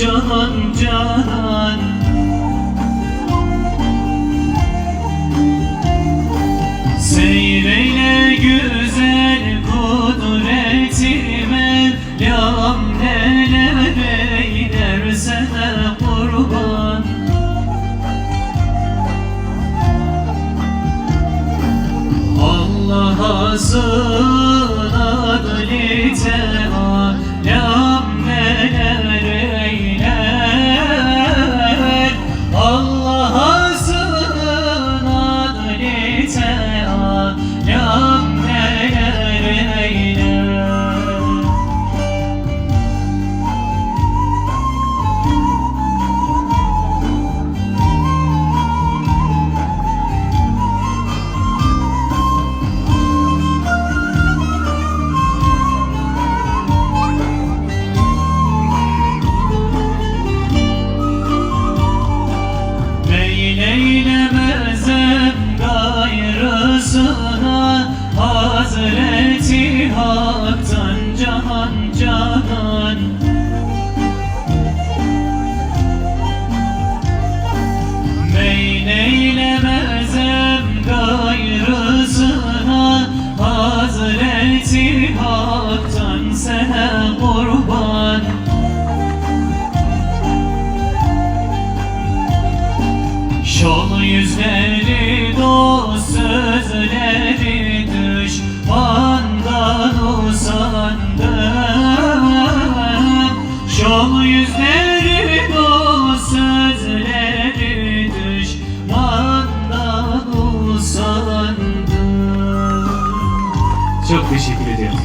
canan canan. Seyreyle güzel kudretime, Mevlam neler eylerse kurban. Allah'a sınadı Teala'm neler eyler. Allah'a sınadı Teala'm neler eyler. Eylemezem gayrısına, Hazreti Hak'tan canan canan. Meyleylemezem gayrısına, Hazreti Hak'tan sana kurban. Şol yüzleri dost sözleri düşmandan usandım. Şol yüzleri dost sözleri düşmandan usandım. Çok teşekkür ediyorum.